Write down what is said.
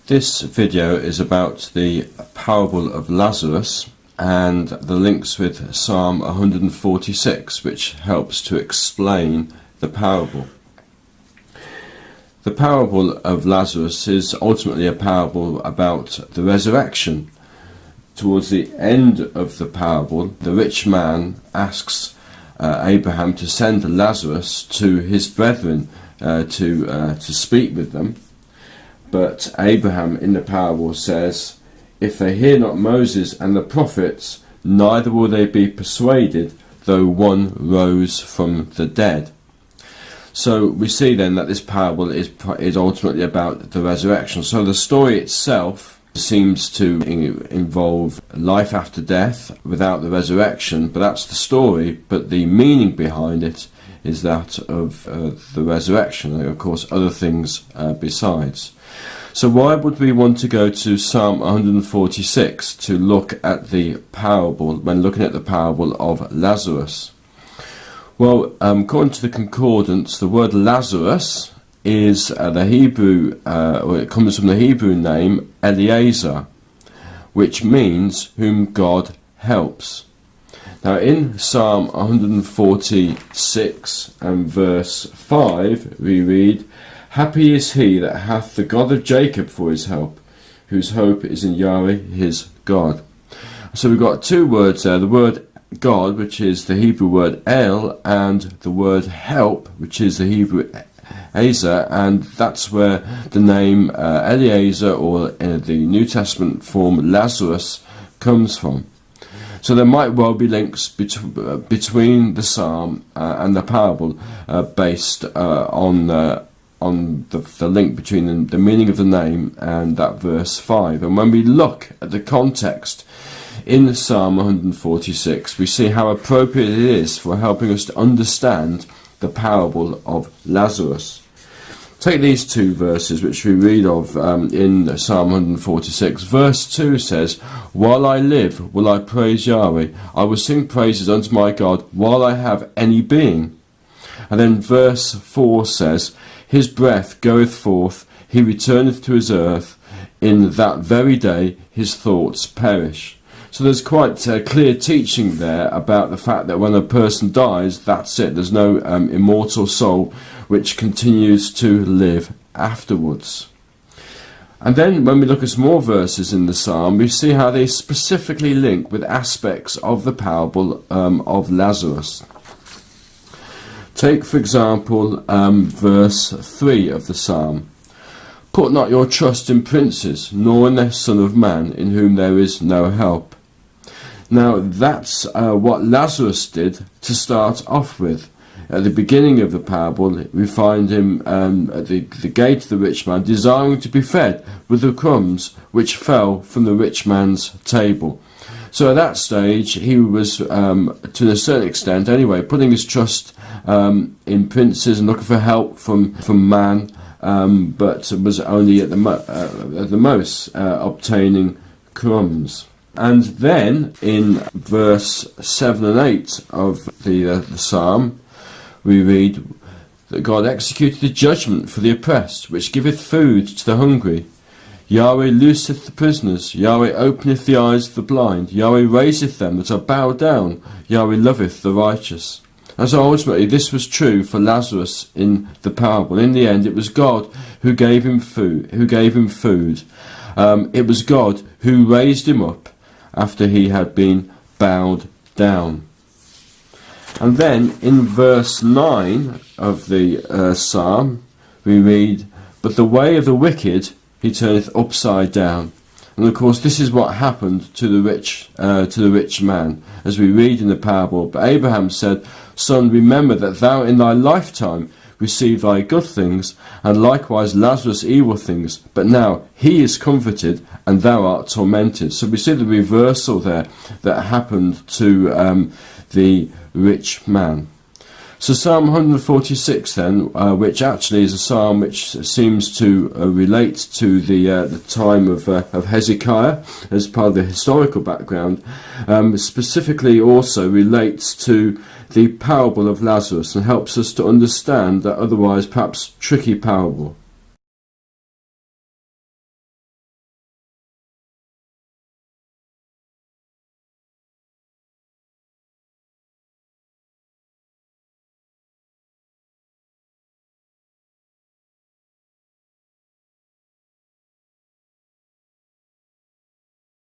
This video is about the parable of Lazarus and the links with Psalm 146, which helps to explain the parable. The parable of Lazarus is ultimately a parable about the resurrection. Towards the end of the parable, the rich man asks Abraham to send Lazarus to his brethren to speak with them. But Abraham in the parable says, "If they hear not Moses and the prophets, neither will they be persuaded, though one rose from the dead." So we see then that this parable is ultimately about the resurrection. So the story itself seems to involve life after death without the resurrection, but that's the story. But the meaning behind it is that of the resurrection, and of course other things besides. So why would we want to go to Psalm 146 to look at the parable, when looking at the parable of Lazarus? Well, according to the concordance, the word Lazarus is the Hebrew, or it comes from the Hebrew name Eliezer, which means whom God helps. Now in Psalm 146 and verse 5 we read, "Happy is he that hath the God of Jacob for his help, whose hope is in Yahweh his God." So we've got two words there, the word God, which is the Hebrew word El, and the word help, which is the Hebrew Ezer, and that's where the name Eliezer, or the New Testament form Lazarus, comes from. So there might well be links between the psalm and the parable based on the link between the meaning of the name and that verse 5. And when we look at the context in Psalm 146, we see how appropriate it is for helping us to understand the parable of Lazarus. Take these two verses which we read of in Psalm 146. Verse 2 says, "While I live will I praise Yahweh, I will sing praises unto my God while I have any being." And then verse 4 says, "His breath goeth forth, he returneth to his earth, in that very day his thoughts perish." So there's quite a clear teaching there about the fact that when a person dies, that's it. There's no immortal soul which continues to live afterwards. And then when we look at some more verses in the psalm, we see how they specifically link with aspects of the parable of Lazarus. Take, for example, verse 3 of the psalm. "Put not your trust in princes, nor in the Son of Man, in whom there is no help." Now that's what Lazarus did to start off with. At the beginning of the parable, we find him at the gate of the rich man, desiring to be fed with the crumbs which fell from the rich man's table. So at that stage, he was, to a certain extent anyway, putting his trust in princes and looking for help from man, but was only at the most obtaining crumbs. And then in verse 7 and 8 of the psalm, we read that God executed the judgment for the oppressed, which giveth food to the hungry. Yahweh looseth the prisoners, Yahweh openeth the eyes of the blind, Yahweh raiseth them that are bowed down, Yahweh loveth the righteous. And so ultimately this was true for Lazarus in the parable. In the end, it was God who gave him food. It was God who raised him up after he had been bowed down. And then in verse 9 of the psalm we read, "But the way of the wicked he turneth upside down." And of course this is what happened to the rich man, as we read in the parable. "But Abraham said, Son, remember that thou in thy lifetime receive thy good things, and likewise Lazarus evil things, but now he is comforted, and thou art tormented." So we see the reversal there that happened to the rich man. So Psalm 146 then, which actually is a psalm which seems to relate to the time of Hezekiah as part of the historical background, specifically also relates to the parable of Lazarus and helps us to understand that otherwise perhaps tricky parable.